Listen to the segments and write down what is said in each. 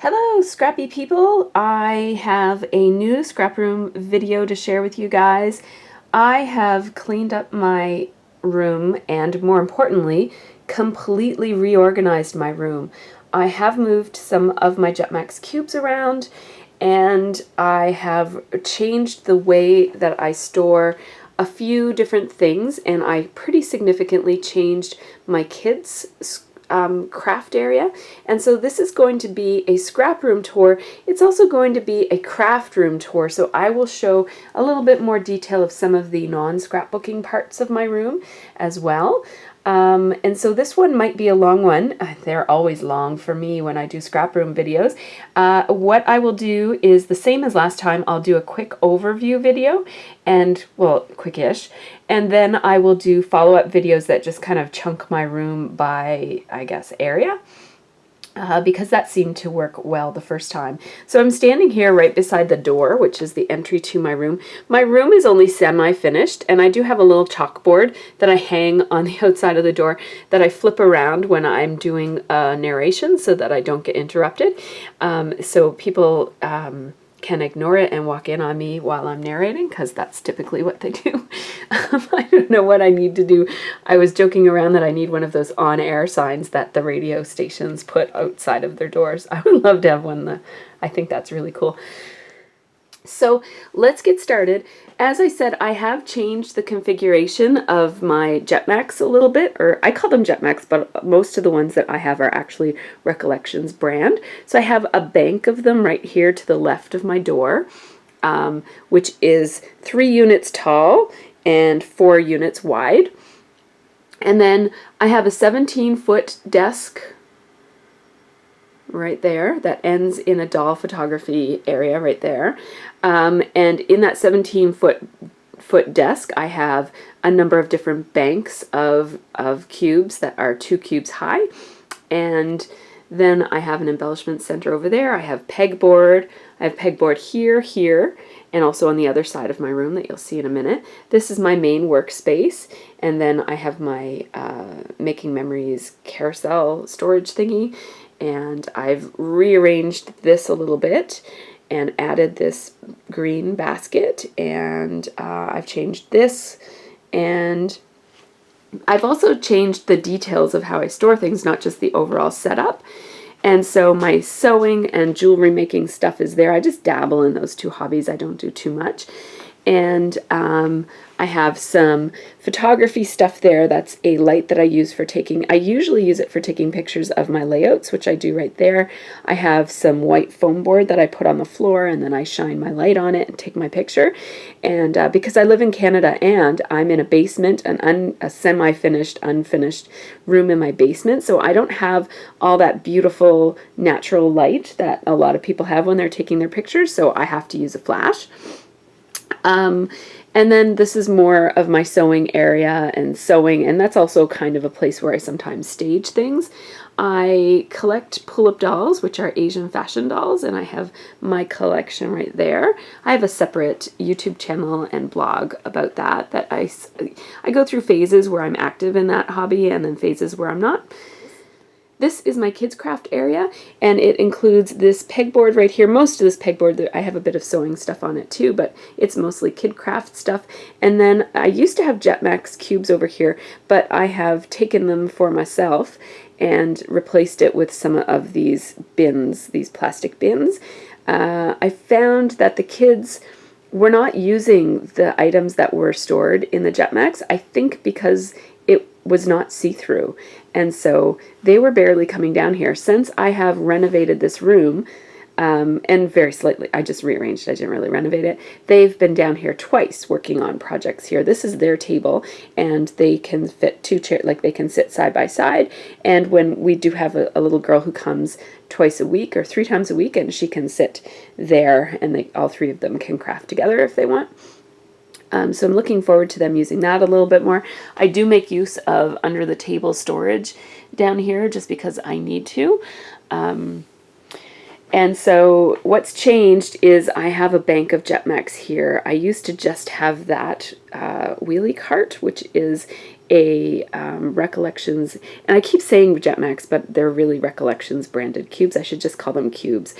Hello, scrappy people. I have a new Scraproom video to share with you guys. I have cleaned up my room and, more importantly, completely reorganized my room. I have moved some of my Jetmax cubes around, and I have changed the way that I store a few different things, and I pretty significantly changed my kids' craft area. And so this is going to be a scrap room tour. It's also going to be a craft room tour, so I will show a little bit more detail of some of the non-scrapbooking parts of my room as well. And so this one might be a long one. They're always long for me when I do scrap room videos. What I will do is the same as last time. I'll do a quick overview video and, well, quickish. And then I will do follow-up videos that just kind of chunk my room by, I guess, area. Because that seemed to work well the first time. So I'm standing here right beside the door, which is the entry to my room. My room is only semi-finished, and I do have a little chalkboard that I hang on the outside of the door that I flip around when I'm doing a narration so that I don't get interrupted. So people can ignore it and walk in on me while I'm narrating, because that's typically what they do. I don't know what I need to do. I was joking around that I need one of those on-air signs that the radio stations put outside of their doors. I would love to have one. I think that's really cool. So let's get started. As I said, I have changed the configuration of my Jetmax a little bit, or I call them Jetmax, but most of the ones that I have are actually Recollections brand. So I have a bank of them right here to the left of my door, which is 3 units tall and 4 units wide. And then I have a 17-foot desk right there that ends in a doll photography area right there. And in that 17-foot desk, I have a number of different banks of cubes that are 2 cubes high. And then I have an embellishment center over there. I have pegboard. I have pegboard here, and also on the other side of my room that you'll see in a minute. This is my main workspace. And then I have my Making Memories carousel storage thingy. And I've rearranged this a little bit and added this green basket, and I've changed this, and I've also changed the details of how I store things, not just the overall setup. And so my sewing and jewelry making stuff is there. I just dabble in those 2 hobbies. I don't do too much. And I have some photography stuff there. That's a light that I use for taking, I usually use it for taking pictures of my layouts, which I do right there. I have some white foam board that I put on the floor, and then I shine my light on it and take my picture. And because I live in Canada and I'm in a basement, a semi-finished, unfinished room in my basement, so I don't have all that beautiful natural light that a lot of people have when they're taking their pictures, so I have to use a flash. And then this is more of my sewing area and sewing, and that's also kind of a place where I sometimes stage things. I collect pull-up dolls, which are Asian fashion dolls, and I have my collection right there. I have a separate YouTube channel and blog about that I go through phases where I'm active in that hobby and then phases where I'm not. This is my kids craft area, and it includes this pegboard right here. Most of this pegboard, I have a bit of sewing stuff on it too, but it's mostly kid craft stuff. And then I used to have Jetmax cubes over here, but I have taken them for myself and replaced it with some of these bins, these plastic bins. I found that the kids were not using the items that were stored in the Jetmax, I think because it was not see-through, and so they were barely coming down here. Since I have renovated this room, and very slightly, I just rearranged it, I didn't really renovate it, they've been down here twice working on projects here. This is their table, and they can fit 2 chairs, like they can sit side by side, and when we do have a little girl who comes twice a week or 3 times a week, and she can sit there, and all 3 of them can craft together if they want. So I'm looking forward to them using that a little bit more. I do make use of under the table storage down here just because I need to. And so what's changed is I have a bank of Jetmax here. I used to just have that wheelie cart, which is a Recollections, and I keep saying Jetmax, but they're really Recollections branded cubes. I should just call them cubes.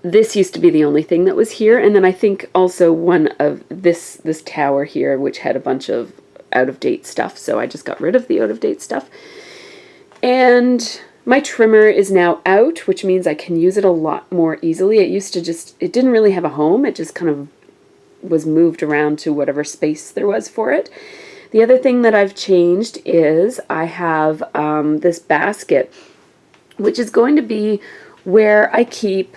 This used to be the only thing that was here, and then I think also one of this tower here, which had a bunch of out-of-date stuff, so I just got rid of the out-of-date stuff. And my trimmer is now out, which means I can use it a lot more easily. It used to it didn't really have a home. It just kind of was moved around to whatever space there was for it. The other thing that I've changed is I have this basket, which is going to be where I keep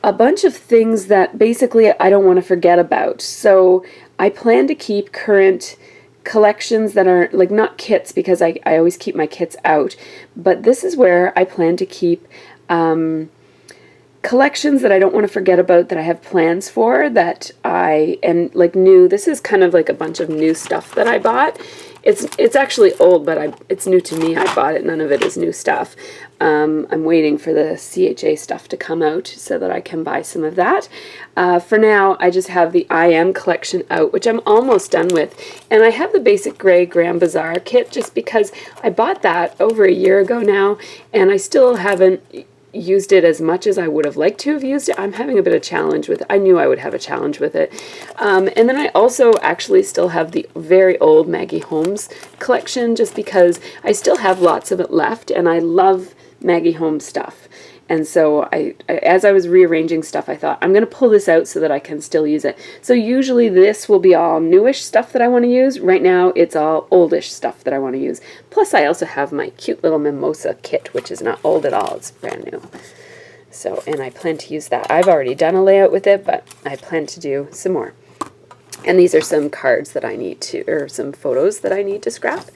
a bunch of things that basically I don't want to forget about. So I plan to keep current collections that are like not kits, because I always keep my kits out, but this is where I plan to keep collections that I don't want to forget about, that I have plans for, that and like new. This is kind of like a bunch of new stuff that I bought. It's actually old, but it's new to me. I bought it. None of it is new stuff. I'm waiting for the CHA stuff to come out so that I can buy some of that. For now, I just have the I Am collection out, which I'm almost done with. And I have the basic gray Grand Bazaar kit just because I bought that over a year ago now, and I still haven't used it as much as I would have liked to have used it. I'm having a bit of challenge with it. I knew I would have a challenge with it. And then I also actually still have the very old Maggie Holmes collection, just because I still have lots of it left, and I love Maggie Holmes stuff. And so as I was rearranging stuff, I thought, I'm going to pull this out so that I can still use it. So usually this will be all newish stuff that I want to use. Right now, it's all oldish stuff that I want to use. Plus, I also have my cute little mimosa kit, which is not old at all. It's brand new. So, and I plan to use that. I've already done a layout with it, but I plan to do some more. And these are some cards that I need to, or some photos that I need to scrap.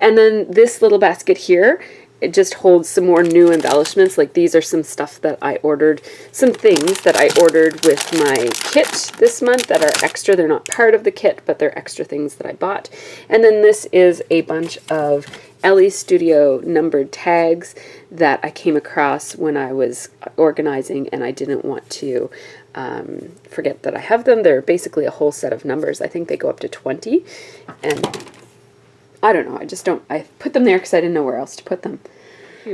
And then this little basket here, it just holds some more new embellishments. Like these are some stuff that I ordered, some things that I ordered with my kit this month that are extra. They're not part of the kit, but they're extra things that I bought. And then this is a bunch of Ellie Studio numbered tags that I came across when I was organizing, and I didn't want to forget that I have them. They're basically a whole set of numbers. I think they go up to 20, and I don't know, I put them there because I didn't know where else to put them.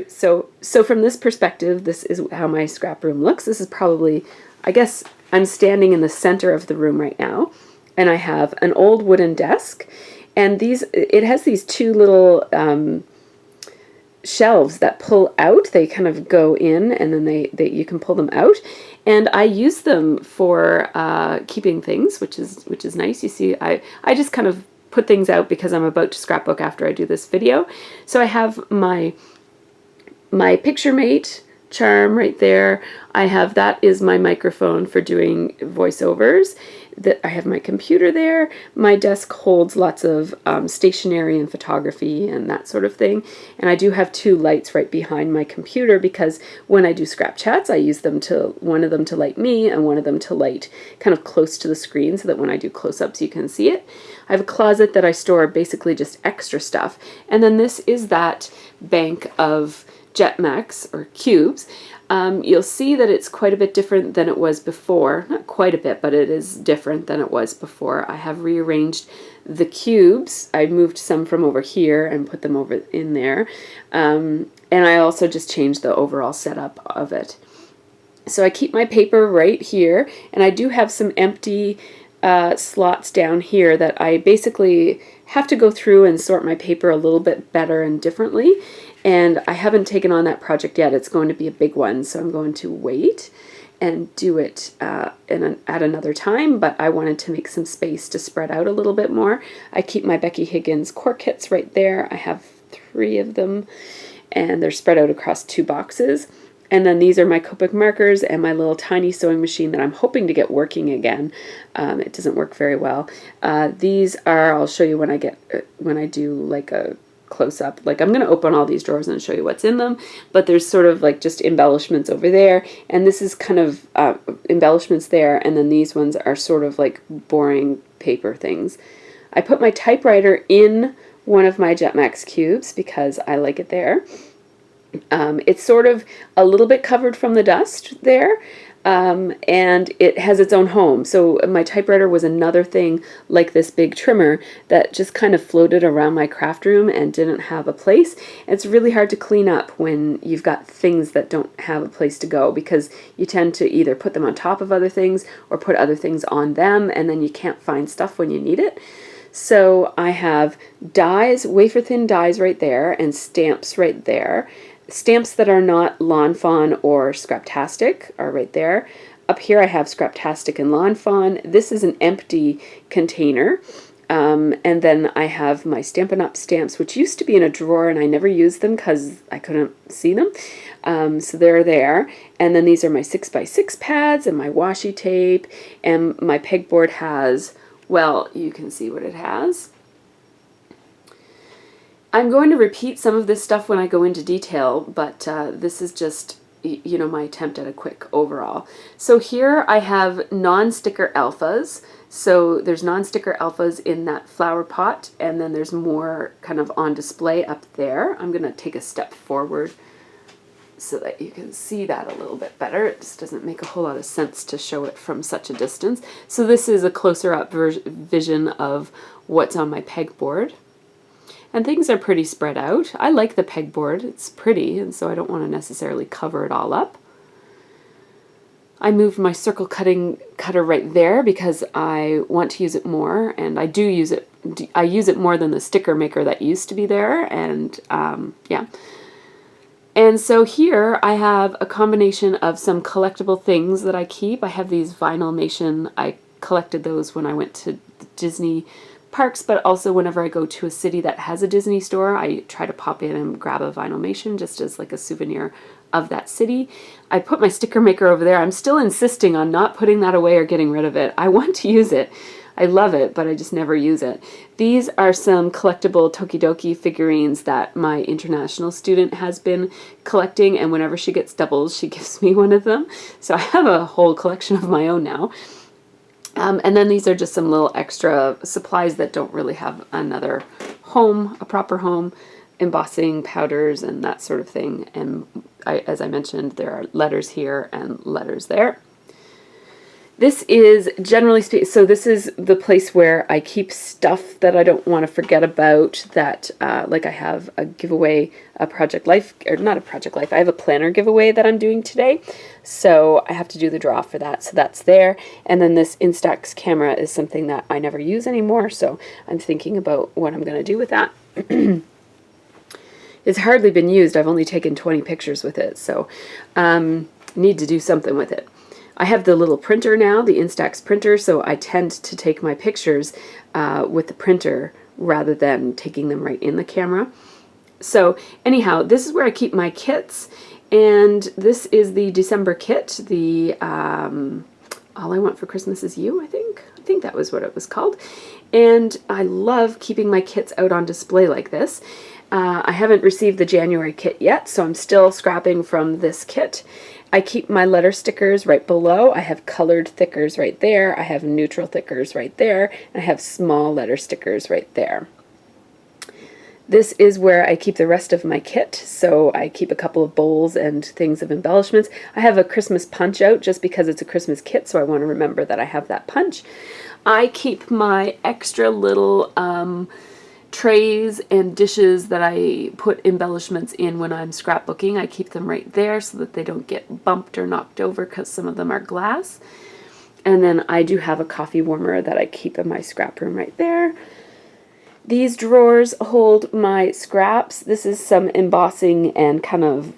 So from this perspective, this is how my scrap room looks. This is probably, I guess I'm standing in the center of the room right now, and I have an old wooden desk, and it has these two little shelves that pull out. They kind of go in, and then you can pull them out, and I use them for keeping things, which is nice. You see, I just kind of put things out because I'm about to scrapbook after I do this video. So I have my picture mate charm right there. That is my microphone for doing voiceovers. I have my computer there. My desk holds lots of stationery and photography and that sort of thing. And I do have two lights right behind my computer because when I do scrap chats, I use one of them to light me and one of them to light kind of close to the screen so that when I do close-ups you can see it. I have a closet that I store basically just extra stuff. And then this is that bank of Jetmax or cubes. You'll see that it's quite a bit different than it was before. Not quite a bit, but it is different than it was before. I have rearranged the cubes. I moved some from over here and put them over in there. And I also just changed the overall setup of it. So I keep my paper right here, and I do have some empty slots down here that I basically have to go through and sort my paper a little bit better and differently. And I haven't taken on that project yet. It's going to be a big one, so I'm going to wait and do it at another time, but I wanted to make some space to spread out a little bit more. I keep my Becky Higgins core kits right there. I have 3 of them, and they're spread out across 2 boxes. And then these are my Copic markers and my little tiny sewing machine that I'm hoping to get working again. It doesn't work very well. These are, I'll show you when I do like a close-up. Like I'm going to open all these drawers and show you what's in them, but there's sort of like just embellishments over there, and this is kind of embellishments there, and then these ones are sort of like boring paper things. I put my typewriter in one of my Jetmax cubes because I like it there. It's sort of a little bit covered from the dust there, and it has its own home. So my typewriter was another thing like this big trimmer that just kind of floated around my craft room and didn't have a place. It's really hard to clean up when you've got things that don't have a place to go, because you tend to either put them on top of other things or put other things on them, and then you can't find stuff when you need it. So I have dies, wafer thin dies right there, and stamps right there. Stamps that are not Lawn Fawn or Scraptastic are right there. Up here I have Scraptastic and Lawn Fawn. This is an empty container. And then I have my Stampin' Up! Stamps, which used to be in a drawer, and I never used them because I couldn't see them. So they're there. And then these are my 6x6 pads and my washi tape. And my pegboard has, well, you can see what it has. I'm going to repeat some of this stuff when I go into detail, but this is just, you know, my attempt at a quick overall. So here I have non-sticker alphas. So there's non-sticker alphas in that flower pot, and then there's more kind of on display up there. I'm going to take a step forward so that you can see that a little bit better. It just doesn't make a whole lot of sense to show it from such a distance. So this is a closer up vision of what's on my pegboard. And things are pretty spread out. I like the pegboard, it's pretty, and so I don't want to necessarily cover it all up. I moved my circle cutter right there because I want to use it more, and I do use it. I use it more than the sticker maker that used to be there, and yeah. And so here I have a combination of some collectible things that I keep. I have these Vinylmation. I collected those when I went to Disney parks, but also whenever I go to a city that has a Disney store, I try to pop in and grab a Vinylmation just as like a souvenir of that city. I put my sticker maker over there. I'm still insisting on not putting that away or getting rid of it. I want to use it. I love it, but I just never use it. These are some collectible Tokidoki figurines that my international student has been collecting, and whenever she gets doubles, she gives me one of them. So I have a whole collection of my own now. And then these are just some little extra supplies that don't really have another home, a proper home, embossing powders and that sort of thing. And as I mentioned, there are letters here and letters there. This is generally speaking, so this is the place where I keep stuff that I don't want to forget about, that like I have a giveaway, a Project Life, or not a Project Life, I have a planner giveaway that I'm doing today. So I have to do the draw for that. So that's there. And then this Instax camera is something that I never use anymore. So I'm thinking about what I'm going to do with that. It's hardly been used. I've only taken 20 pictures with it. So need to do something with it. I have the little printer now, the Instax printer, so I tend to take my pictures with the printer rather than taking them right in the camera. So anyhow, this is where I keep my kits, and this is the December kit, the All I Want for Christmas Is You, I think that was what it was called. And I love keeping my kits out on display like this. I haven't received the January kit yet, so I'm still scrapping from this kit. I keep my letter stickers right below. I have colored thickers right there. I have neutral thickers right there. And I have small letter stickers right there. This is where I keep the rest of my kit. So I keep a couple of bowls and things of embellishments. I have a Christmas punch out just because it's a Christmas kit, so I want to remember that I have that punch. I keep my extra little trays and dishes that I put embellishments in when I'm scrapbooking. I keep them right there so that they don't get bumped or knocked over, because some of them are glass. And then I do have a coffee warmer that I keep in my scrap room right there. These drawers hold my scraps. This is some embossing and kind of,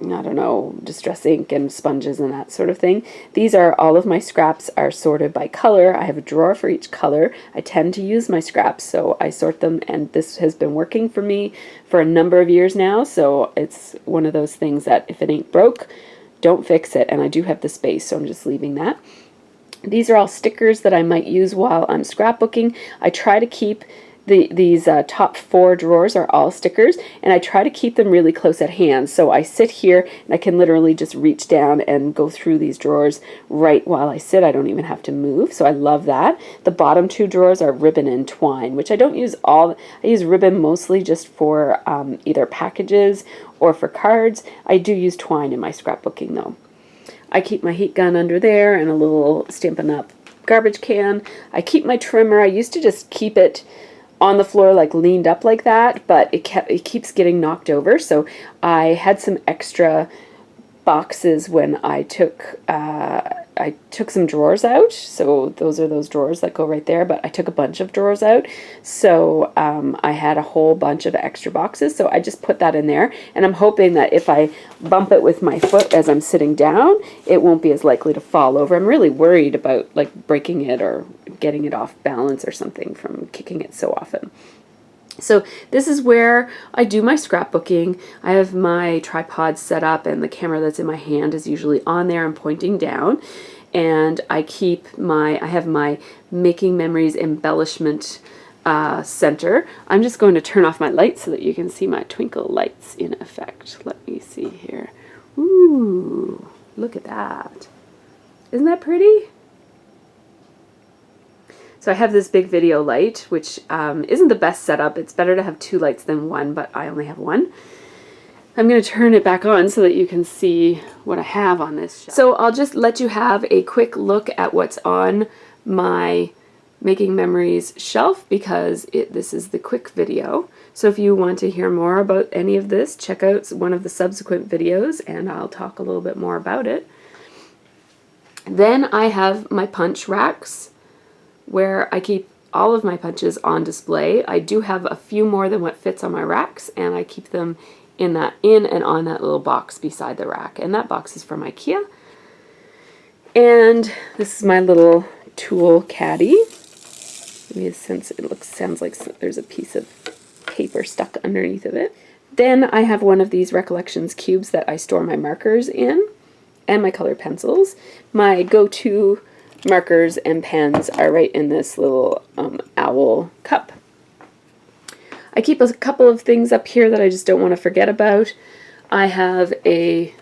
I don't know, distress ink and sponges and that sort of thing. These are all of my scraps are sorted by color. I have a drawer for each color. I tend to use my scraps, so I sort them, and this has been working for me for a number of years now, so it's one of those things that if it ain't broke, don't fix it, and I do have the space, so I'm just leaving that. These are all stickers that I might use while I'm scrapbooking. I try to keep these top 4 drawers are all stickers, and I try to keep them really close at hand. So I sit here and I can literally just reach down and go through these drawers right while I sit. I don't even have to move, so I love that. The bottom 2 drawers are ribbon and twine, which I don't use all. I use ribbon mostly just for either packages or for cards. I do use twine in my scrapbooking though. I keep my heat gun under there and a little Stampin' Up! Garbage can. I keep my trimmer. I used to just keep it on the floor, like leaned up like that, but it keeps getting knocked over. So I had some extra boxes when I took some drawers out. So those are those drawers that go right there, but I took a bunch of drawers out. So I had a whole bunch of extra boxes. So I just put that in there, and I'm hoping that if I bump it with my foot as I'm sitting down, it won't be as likely to fall over. I'm really worried about like breaking it or getting it off balance or something from kicking it so often. So this is where I do my scrapbooking. I have my tripod set up, and the camera that's in my hand is usually on there and pointing down. And I have my Making Memories embellishment center. I'm just going to turn off my lights so that you can see my twinkle lights in effect. Let me see here. Ooh, look at that. Isn't that pretty? So I have this big video light, which isn't the best setup. It's better to have 2 lights than 1, but I only have 1. I'm going to turn it back on so that you can see what I have on this shelf. So I'll just let you have a quick look at what's on my Making Memories shelf, because this is the quick video. So if you want to hear more about any of this, check out one of the subsequent videos and I'll talk a little bit more about it. Then I have my punch racks, where I keep all of my punches on display. I do have a few more than what fits on my racks, and I keep them in and on that little box beside the rack. And that box is from IKEA. And this is my little tool caddy. Maybe since it sounds like there's a piece of paper stuck underneath of it. Then I have one of these Recollections cubes that I store my markers in, and my colored pencils. My go-to markers and pens are right in this little owl cup. I keep a couple of things up here that I just don't want to forget about. I have a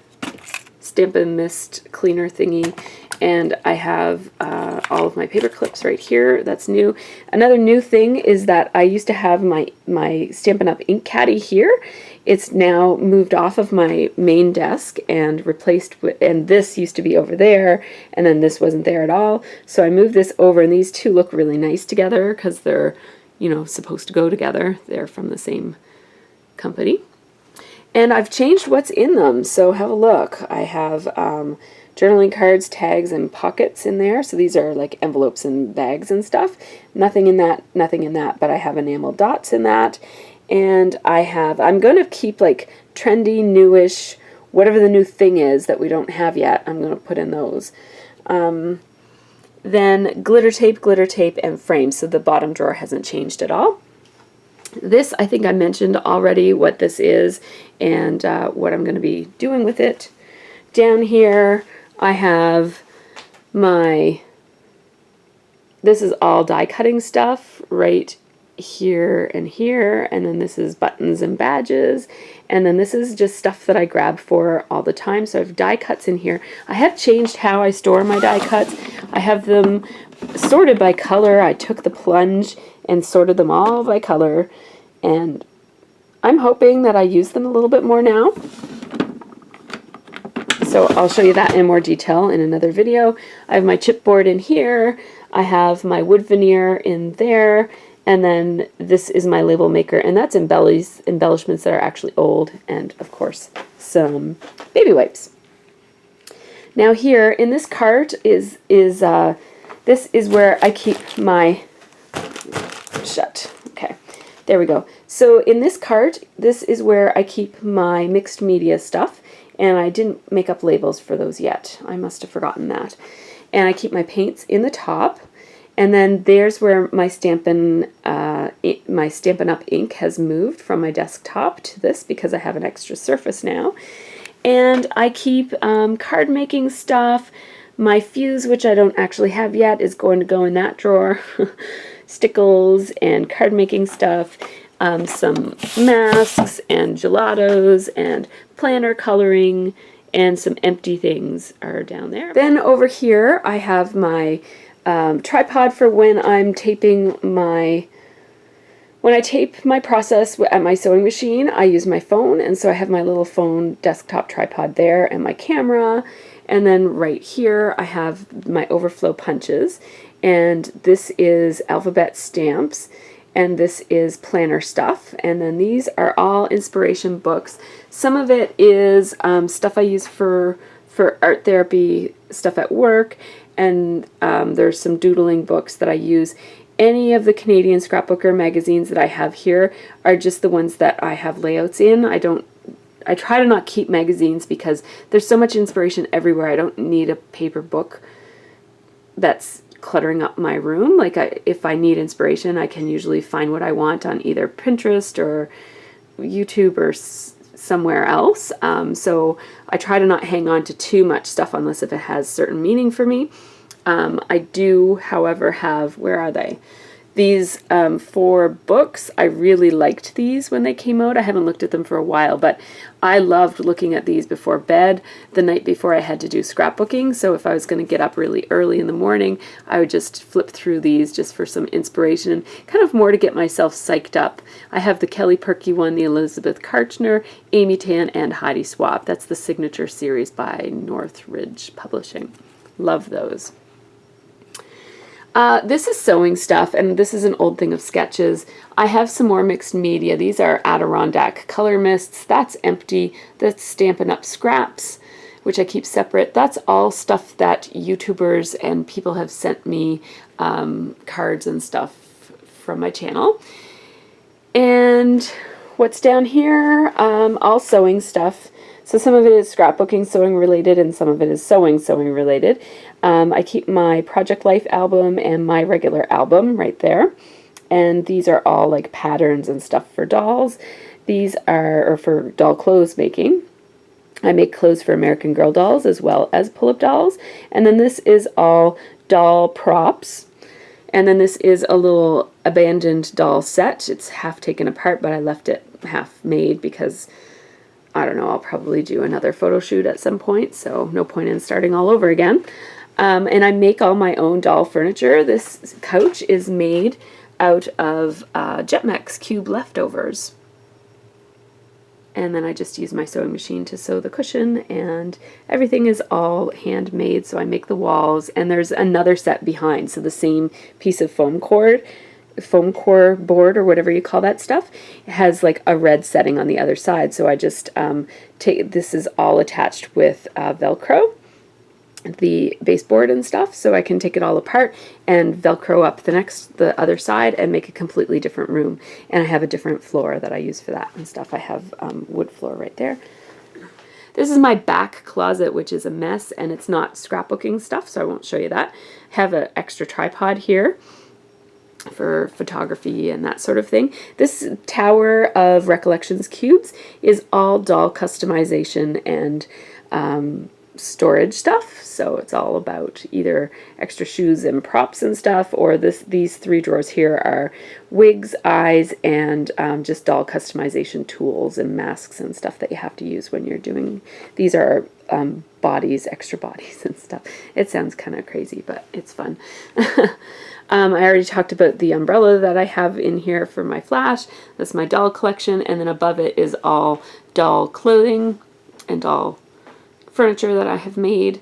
Stampin' Mist cleaner thingy, and I have all of my paper clips right here. That's new. Another new thing is that I used to have my Stampin' Up! Ink caddy here. It's now moved off of my main desk and replaced with, and this used to be over there, and then this wasn't there at all. So I moved this over, and these two look really nice together because they're, you know, supposed to go together. They're from the same company. And I've changed what's in them, so have a look. I have journaling cards, tags, and pockets in there. So these are like envelopes and bags and stuff. Nothing in that, but I have enamel dots in that. And I'm going to keep like trendy, newish, whatever the new thing is that we don't have yet, I'm going to put in those. Then glitter tape, and frames, so the bottom drawer hasn't changed at all. This, I think I mentioned already what this is and what I'm going to be doing with it. Down here, I have this is all die cutting stuff right here, and then this is buttons and badges, and then this is just stuff that I grab for all the time. So I have die cuts in here. I have changed how I store my die cuts. I have them sorted by color. I took the plunge and sorted them all by color, and I'm hoping that I use them a little bit more now. So I'll show you that in more detail in another video. I have my chipboard in here. I have my wood veneer in there. And then this is my label maker, and that's embellishments that are actually old, and of course some baby wipes. Now here in this cart this is where I keep my Okay, there we go. So in this cart, this is where I keep my mixed media stuff, and I didn't make up labels for those yet. I must have forgotten that. And I keep my paints in the top. And then there's where my Stampin' Up! Ink has moved from my desktop to this because I have an extra surface now. And I keep card making stuff. My fuse, which I don't actually have yet, is going to go in that drawer. Stickles and card making stuff. Some masks and gelatos and planner coloring, and some empty things are down there. Then over here I have my tripod for when I'm taping my When I tape my process at my sewing machine, I use my phone, and so I have my little phone desktop tripod there and my camera, and then right here I have my overflow punches, and this is alphabet stamps, and this is planner stuff, and then these are all inspiration books. Some of it is stuff I use for art therapy, stuff at work, and there's some doodling books that I use. Any of the Canadian Scrapbooker magazines that I have here are just the ones that I have layouts in. I try to not keep magazines because there's so much inspiration everywhere. I don't need a paper book that's cluttering up my room. Like if I need inspiration, I can usually find what I want on either Pinterest or YouTube or somewhere else. So I try to not hang on to too much stuff unless if it has certain meaning for me. I do, however, have, where are they? These 4 books. I really liked these when they came out. I haven't looked at them for a while, but I loved looking at these before bed, the night before I had to do scrapbooking. So if I was going to get up really early in the morning, I would just flip through these just for some inspiration and kind of more to get myself psyched up. I have the Kelly Perky one, the Elizabeth Karchner, Amy Tan, and Heidi Swapp. That's the signature series by Northridge Publishing. Love those. This is sewing stuff, and this is an old thing of sketches. I have some more mixed media. These are Adirondack color mists. That's empty. That's Stampin' Up! Scraps, which I keep separate. That's all stuff that YouTubers and people have sent me, cards and stuff from my channel. And what's down here? All sewing stuff. So some of it is scrapbooking, sewing related, and some of it is sewing related. I keep my Project Life album and my regular album right there. And these are all like patterns and stuff for dolls. These are for doll clothes making. I make clothes for American Girl dolls as well as pull-up dolls. And then this is all doll props. And then this is a little abandoned doll set. It's half taken apart, but I left it half made because I don't know, I'll probably do another photo shoot at some point, so no point in starting all over again. And I make all my own doll furniture. This couch is made out of Jetmex cube leftovers. And then I just use my sewing machine to sew the cushion, and everything is all handmade, so I make the walls. And there's another set behind, so the same piece of foam core board or whatever you call that stuff, it has like a red setting on the other side, so I just this is all attached with Velcro, the baseboard and stuff, so I can take it all apart and Velcro up the other side and make a completely different room. And I have a different floor that I use for that and stuff. I have wood floor right there. This is my back closet, which is a mess, and it's not scrapbooking stuff, so I won't show you that. I have an extra tripod here for photography and that sort of thing. This tower of Recollections cubes is all doll customization and storage stuff. So it's all about either extra shoes and props and stuff, or these 3 drawers here are wigs, eyes, and just doll customization tools and masks and stuff that you have to use when you're doing. These are bodies, extra bodies and stuff. It sounds kind of crazy, but it's fun. I already talked about the umbrella that I have in here for my flash. That's my doll collection, and then above it is all doll clothing and doll furniture that I have made.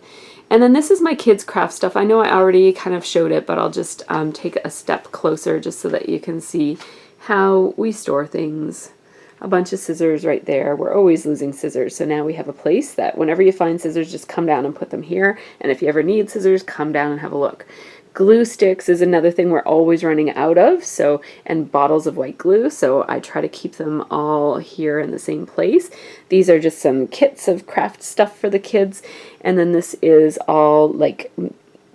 And then this is my kids' craft stuff. I know I already kind of showed it, but I'll just take a step closer just so that you can see how we store things. A bunch of scissors right there. We're always losing scissors, so now we have a place that whenever you find scissors, just come down and put them here. And if you ever need scissors, come down and have a look. Glue sticks is another thing we're always running out of, and bottles of white glue, so I try to keep them all here in the same place. These are just some kits of craft stuff for the kids, and then this is all like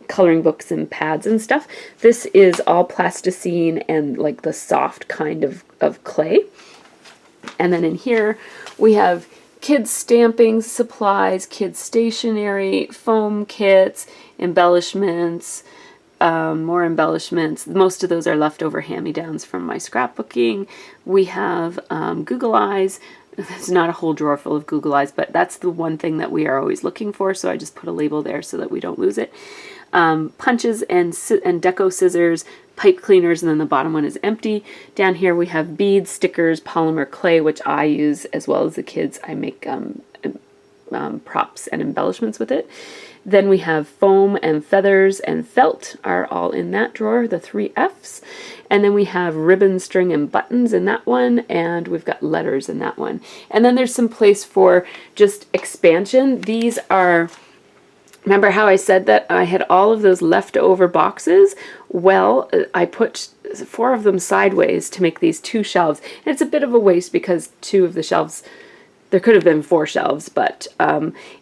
coloring books and pads and stuff. This is all plasticine and like the soft kind of clay. And then in here we have kids stamping supplies, kids stationery, foam kits, embellishments, more embellishments. Most of those are leftover hand-me-downs from my scrapbooking. We have Google Eyes. There's not a whole drawer full of Google Eyes, but that's the one thing that we are always looking for, so I just put a label there so that we don't lose it. punches and deco scissors, pipe cleaners, and then the bottom one is empty. Down here we have beads, stickers, polymer clay, which I use as well as the kids. I make props and embellishments with it. Then we have foam and feathers and felt are all in that drawer, the 3 Fs. And then we have ribbon, string, and buttons in that one, and we've got letters in that one. And then there's some place for just expansion. These are, remember how I said that I had all of those leftover boxes? Well, I put 4 of them sideways to make these 2 shelves. And it's a bit of a waste because 2 of the shelves, there could have been 4 shelves, but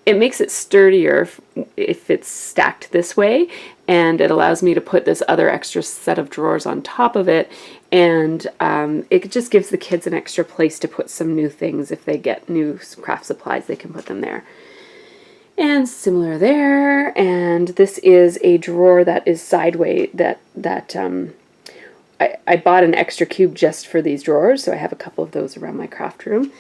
it makes it sturdier if it's stacked this way, and it allows me to put this other extra set of drawers on top of it, and it just gives the kids an extra place to put some new things. If they get new craft supplies, they can put them there. And similar there, and this is a drawer that is sideways I bought an extra cube just for these drawers, so I have a couple of those around my craft room.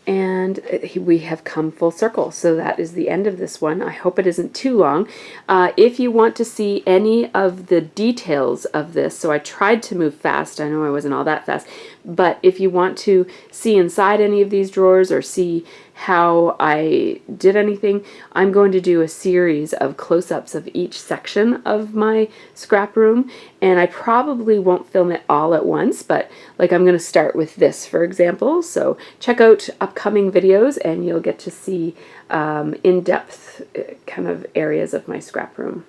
And we have come full circle. So that is the end of this one. I hope it isn't too long. If you want to see any of the details of this, so I tried to move fast. I know I wasn't all that fast. But if you want to see inside any of these drawers or see how I did anything, I'm going to do a series of close-ups of each section of my scrap room, and I probably won't film it all at once, but like I'm going to start with this, for example. So check out upcoming videos and you'll get to see in-depth kind of areas of my scrap room.